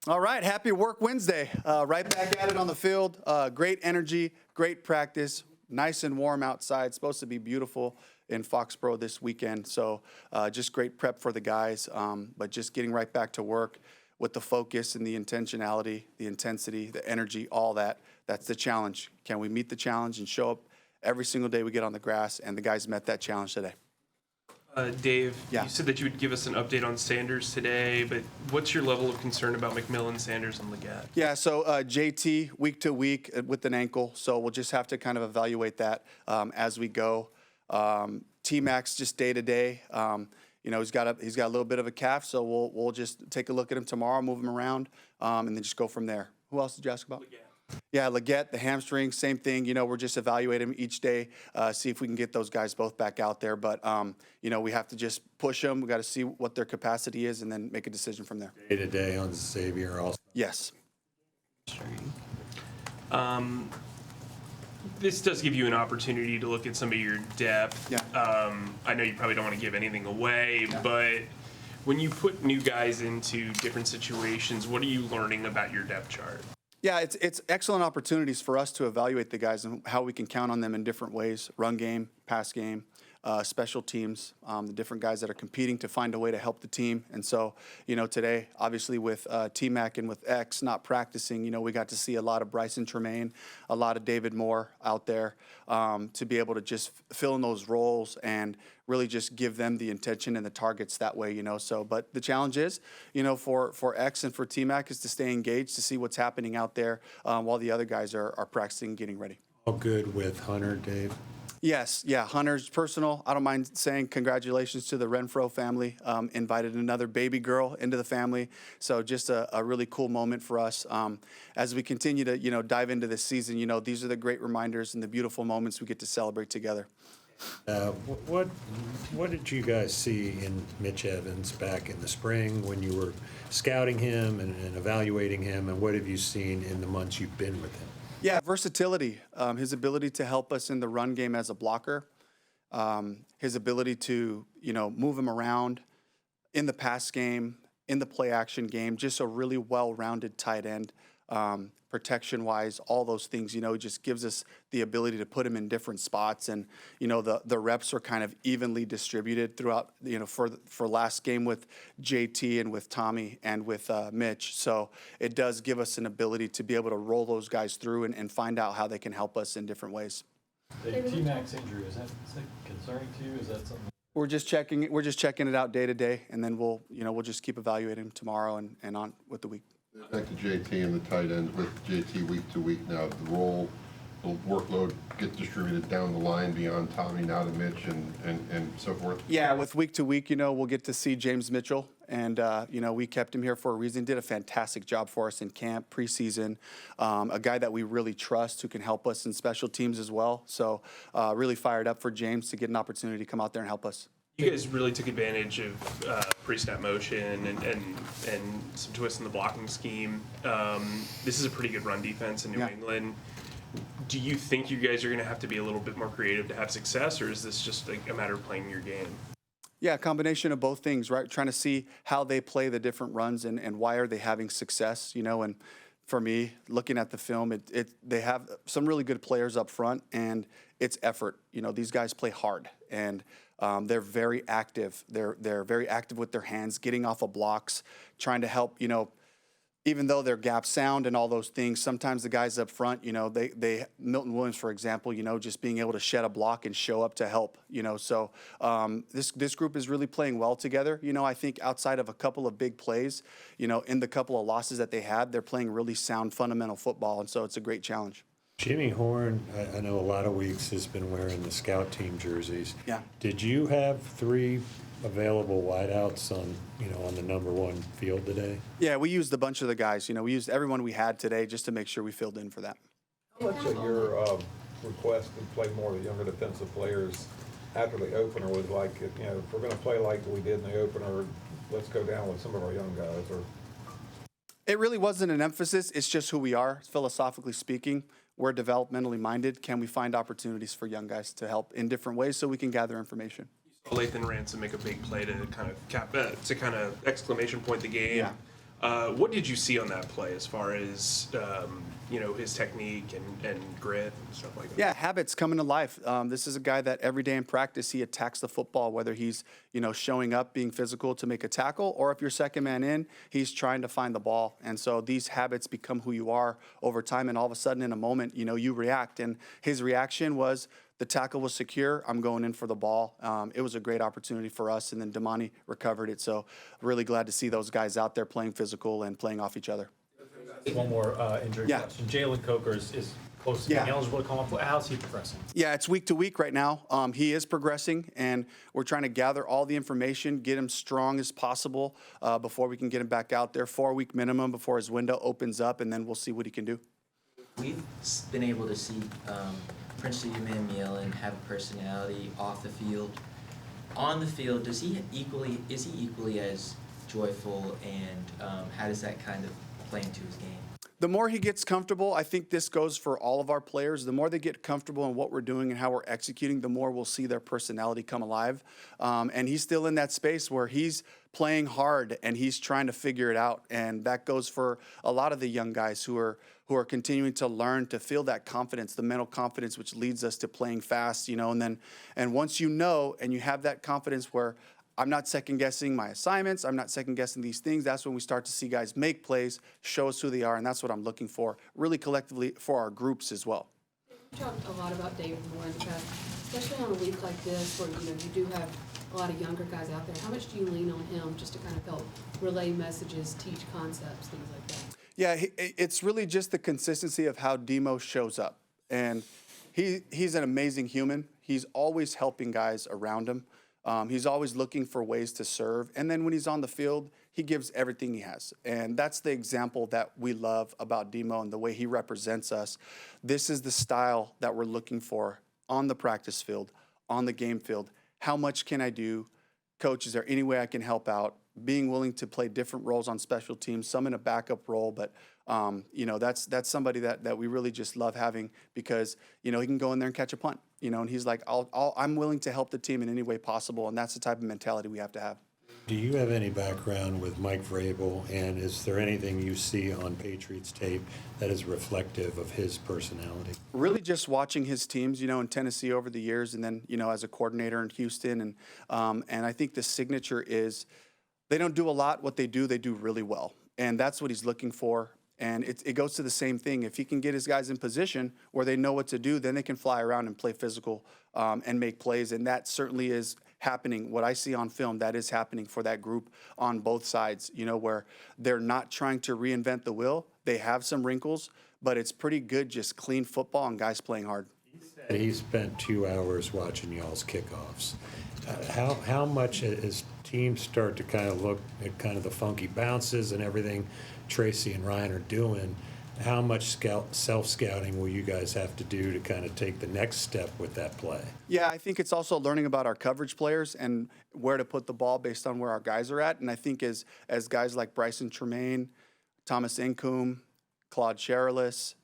All right, happy Work Wednesday. Right back at it on the field. Great energy, great practice, nice and warm outside. It's supposed to be beautiful in Foxborough this weekend. So just great prep for the guys, but just getting right back to work with the focus and the intentionality, the intensity, the energy, all that. That's the challenge. Can we meet the challenge and show up every single day we get on the grass? And the guys met that challenge today. Dave, Yeah. you said that you would give us an update on Sanders today, but what's your level of concern about McMillan, Sanders, and Leggett? Yeah, so JT week to week with an ankle, so we'll just have to kind of evaluate that as we go. T-Max just day to day. He's got a little bit of a calf, so we'll just take a look at him tomorrow, move him around, and then just go from there. Who else did you ask about? Leggett. Yeah, Leggett, the hamstring, same thing. We're just evaluating them each day, see if we can get those guys both back out there. But, we have to just push them. We got to see what their capacity is and then make a decision from there. Day to day on Xavier also. Yes. This does give you an opportunity to look at some of your depth. Yeah. I know you probably don't want to give anything away, but when you put new guys into different situations, what are you learning about your depth chart? Yeah, it's excellent opportunities for us to evaluate the guys and how we can count on them in different ways: run game, pass game, special teams, the different guys that are competing to find a way to help the team. And so, today, obviously with T-Mac and with X not practicing, we got to see a lot of Bryson Tremaine, a lot of David Moore out there to be able to just fill in those roles and really just give them the intention and the targets that way, So, but the challenge is, for X and for T-Mac is to stay engaged, to see what's happening out there while the other guys are practicing, getting ready. All good with Hunter, Dave? Yes, yeah, Hunter's personal. I don't mind saying congratulations to the Renfro family. Invited another baby girl into the family. So just a really cool moment for us. As we continue to, dive into this season, these are the great reminders and the beautiful moments we get to celebrate together. What did you guys see in Mitch Evans back in the spring when you were scouting him and evaluating him, and what have you seen in the months you've been with him? Yeah, versatility, his ability to help us in the run game as a blocker, his ability to, move him around in the pass game, in the play action game, just a really well-rounded tight end. Protection-wise, all those things, just gives us the ability to put him in different spots. And, the reps are kind of evenly distributed throughout, for last game with JT and with Tommy and with Mitch. So it does give us an ability to be able to roll those guys through and find out how they can help us in different ways. The T-Max injury, is that concerning to you? Is that something? We're just checking it out day to day, and then we'll just keep evaluating him tomorrow and on with the week. Back to JT and the tight ends with JT week to week now. The workload gets distributed down the line beyond Tommy now to Mitch and so forth. Yeah, with week to week, we'll get to see James Mitchell. And, we kept him here for a reason. Did a fantastic job for us in camp, preseason. A guy that we really trust who can help us in special teams as well. So really fired up for James to get an opportunity to come out there and help us. You guys really took advantage of pre-snap motion and some twists in the blocking scheme. This is a pretty good run defense in New England. Do you think you guys are going to have to be a little bit more creative to have success, or is this just like a matter of playing your game? Yeah, a combination of both things, right? Trying to see how they play the different runs and why are they having success, and for me, looking at the film, they have some really good players up front, and it's effort. These guys play hard, and they're very active. They're very active with their hands, getting off of blocks, trying to help, even though they're gap sound and all those things, sometimes the guys up front, they Milton Williams, for example, just being able to shed a block and show up to help, So this group is really playing well together. I think outside of a couple of big plays, in the couple of losses that they had, they're playing really sound fundamental football, and so it's a great challenge. Jimmy Horn, I know a lot of weeks has been wearing the scout team jerseys. Yeah. Did you have 3 available wideouts on the number 1 field today? Yeah, we used a bunch of the guys. We used everyone we had today just to make sure we filled in for that. How much of your request to play more of the younger defensive players after the opener was like, if we're going to play like we did in the opener, let's go down with some of our young guys? Or it really wasn't an emphasis. It's just who we are, philosophically speaking. We're developmentally minded. Can we find opportunities for young guys to help in different ways so we can gather information? Lathan Ransom make a big play to kind of exclamation point the game. Yeah. What did you see on that play as far as his technique and grit and stuff like that? Yeah, habits coming to life. This is a guy that every day in practice he attacks the football, whether he's showing up, being physical to make a tackle, or if you're second man in, he's trying to find the ball. And so these habits become who you are over time. And all of a sudden, in a moment, you react. And his reaction was, the tackle was secure. I'm going in for the ball. It was a great opportunity for us, and then Damani recovered it. So really glad to see those guys out there playing physical and playing off each other. One more injury Yeah. question. Jalen Coker is close to being eligible to come up. How's he progressing? Yeah, it's week to week right now. He is progressing, and we're trying to gather all the information, get him strong as possible before we can get him back out there. 4-week minimum before his window opens up, and then we'll see what he can do. We've been able to see Prince Yummy have a personality off the field. On the field, is he equally as joyful, and how does that kind of play into his game? The more he gets comfortable, I think this goes for all of our players, the more they get comfortable in what we're doing and how we're executing, the more we'll see their personality come alive. And he's still in that space where he's playing hard and he's trying to figure it out. And that goes for a lot of the young guys who are continuing to learn to feel that confidence, the mental confidence, which leads us to playing fast, and once and you have that confidence where I'm not second guessing my assignments, I'm not second guessing these things, that's when we start to see guys make plays, show us who they are, and that's what I'm looking for, really collectively for our groups as well. We talked a lot about David Moore in the past, especially on a week like this where you do have a lot of younger guys out there. How much do you lean on him just to kind of help relay messages, teach concepts, things like that? Yeah, it's really just the consistency of how Demo shows up. And he's an amazing human. He's always helping guys around him. He's always looking for ways to serve. And then when he's on the field, he gives everything he has. And that's the example that we love about Demo and the way he represents us. This is the style that we're looking for on the practice field, on the game field. How much can I do? Coach, is there any way I can help out? Being willing to play different roles on special teams, some in a backup role, but that's somebody that we really just love having because he can go in there and catch a punt, and he's like, I'm willing to help the team in any way possible, and that's the type of mentality we have to have. Do you have any background with Mike Vrabel, and is there anything you see on Patriots tape that is reflective of his personality? Really just watching his teams, in Tennessee over the years, and then, as a coordinator in Houston, and I think the signature is they don't do a lot. What they do really well, and that's what he's looking for. And it goes to the same thing. If he can get his guys in position where they know what to do, then they can fly around and play physical and make plays. And that certainly is happening. What I see on film, that is happening for that group on both sides, where they're not trying to reinvent the wheel. They have some wrinkles, but it's pretty good, just clean football and guys playing hard. He spent 2 hours watching y'all's kickoffs. How much as teams start to kind of look at kind of the funky bounces and everything Tracy and Ryan are doing, how much self-scouting will you guys have to do to kind of take the next step with that play? Yeah, I think it's also learning about our coverage players and where to put the ball based on where our guys are at. And I think as guys like Bryson Tremaine, Thomas Incoom, Claude Cherilis,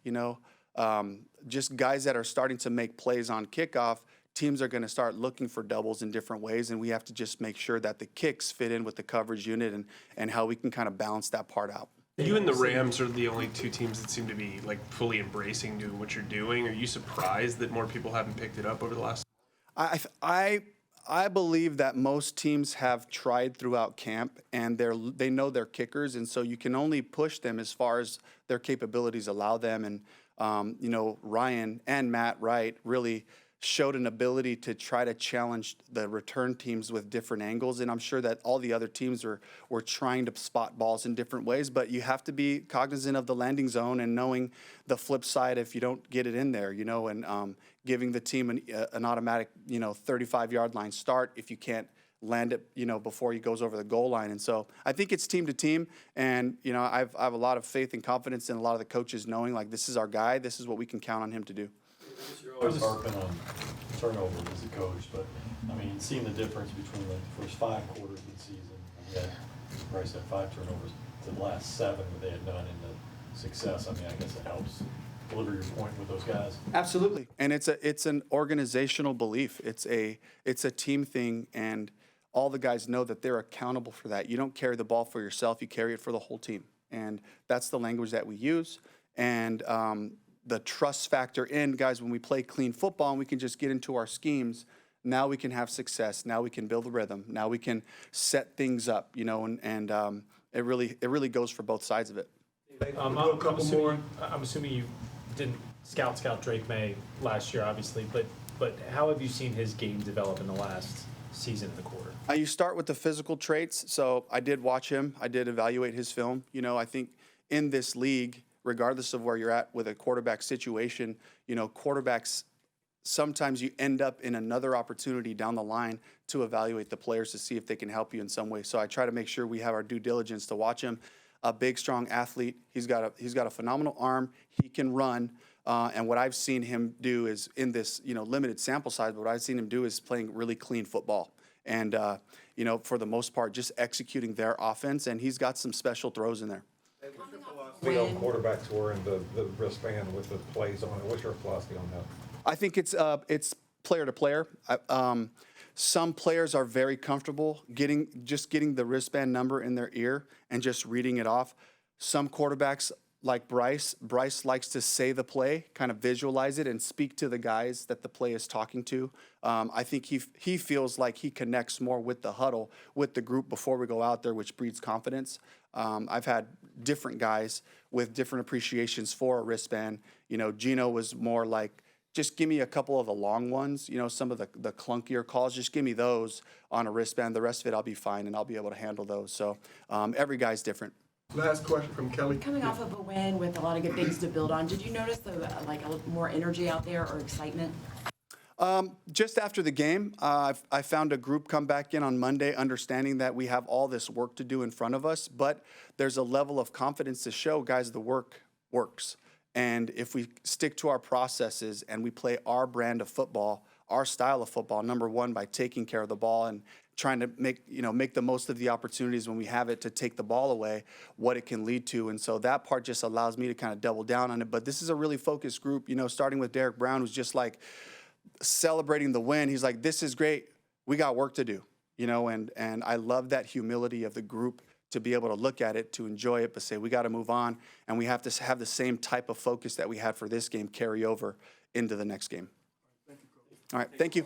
just guys that are starting to make plays on kickoff, teams are going to start looking for doubles in different ways, and we have to just make sure that the kicks fit in with the coverage unit and how we can kind of balance that part out. You and the Rams are the only two teams that seem to be fully embracing doing what you're doing. Are you surprised that more people haven't picked it up over the last? I believe that most teams have tried throughout camp, and they know their kickers, and so you can only push them as far as their capabilities allow them. And Ryan and Matt Wright really showed an ability to try to challenge the return teams with different angles. And I'm sure that all the other teams were trying to spot balls in different ways, but you have to be cognizant of the landing zone and knowing the flip side if you don't get it in there, and giving the team an automatic, 35-yard line start if you can't land it, before he goes over the goal line. And so I think it's team to team. And, I have a lot of faith and confidence in a lot of the coaches knowing, this is our guy, this is what we can count on him to do. You're always harping on turnovers as a coach, but seeing the difference between the first 5 quarters of the season, yeah, Bryce had 5 turnovers to the last 7 that they had done in the success. I guess it helps deliver your point with those guys. Absolutely, and it's an organizational belief. It's a team thing, and all the guys know that they're accountable for that. You don't carry the ball for yourself, you carry it for the whole team. And that's the language that we use. And the trust factor in, guys, when we play clean football and we can just get into our schemes, now we can have success. Now we can build a rhythm. Now we can set things up, you know, and it really goes for both sides of it. I'm assuming you didn't scout Drake Maye last year, obviously, but how have you seen his game develop in the last season and a quarter? You start with the physical traits. So I did watch him. I did evaluate his film. You know, I think in this league, regardless of where you're at with a quarterback situation, you know, quarterbacks, sometimes you end up in another opportunity down the line to evaluate the players to see if they can help you in some way. So I try to make sure we have our due diligence to watch him. A big, strong athlete. He's got a phenomenal arm. He can run. And what I've seen him do is, in this, you know, limited sample size, but what I've seen him do is playing really clean football. And, you know, for the most part, just executing their offense. And he's got some special throws in there. The old quarterbacks wearing the wristband with the plays on it. What's your philosophy on that? I think it's player to player. Some players are very comfortable getting the wristband number in their ear and just reading it off. Some quarterbacks, like Bryce likes to say the play, kind of visualize it, and speak to the guys that the play is talking to. I think he feels like he connects more with the huddle, with the group before we go out there, which breeds confidence. I've had different guys with different appreciations for a wristband. You know, Gino was more like, just give me a couple of the long ones, you know, some of the clunkier calls, just give me those on a wristband. The rest of it, I'll be fine, and I'll be able to handle those. So every guy's different. Last question from Kelly. Coming off of a win with a lot of good things to build on, did you notice a little more energy out there or excitement? Just after the game, I found a group come back in on Monday understanding that we have all this work to do in front of us, but there's a level of confidence to show, guys, the work works. And if we stick to our processes and we play our brand of football, our style of football, number one, by taking care of the ball and trying to make the most of the opportunities when we have it to take the ball away, what it can lead to. And so that part just allows me to kind of double down on it. But this is a really focused group, you know, starting with Derek Brown, who's just like celebrating the win. He's like, this is great. We got work to do, you know, and I love that humility of the group to be able to look at it, to enjoy it, but say we got to move on, and we have to have the same type of focus that we had for this game carry over into the next game. All right, thank you.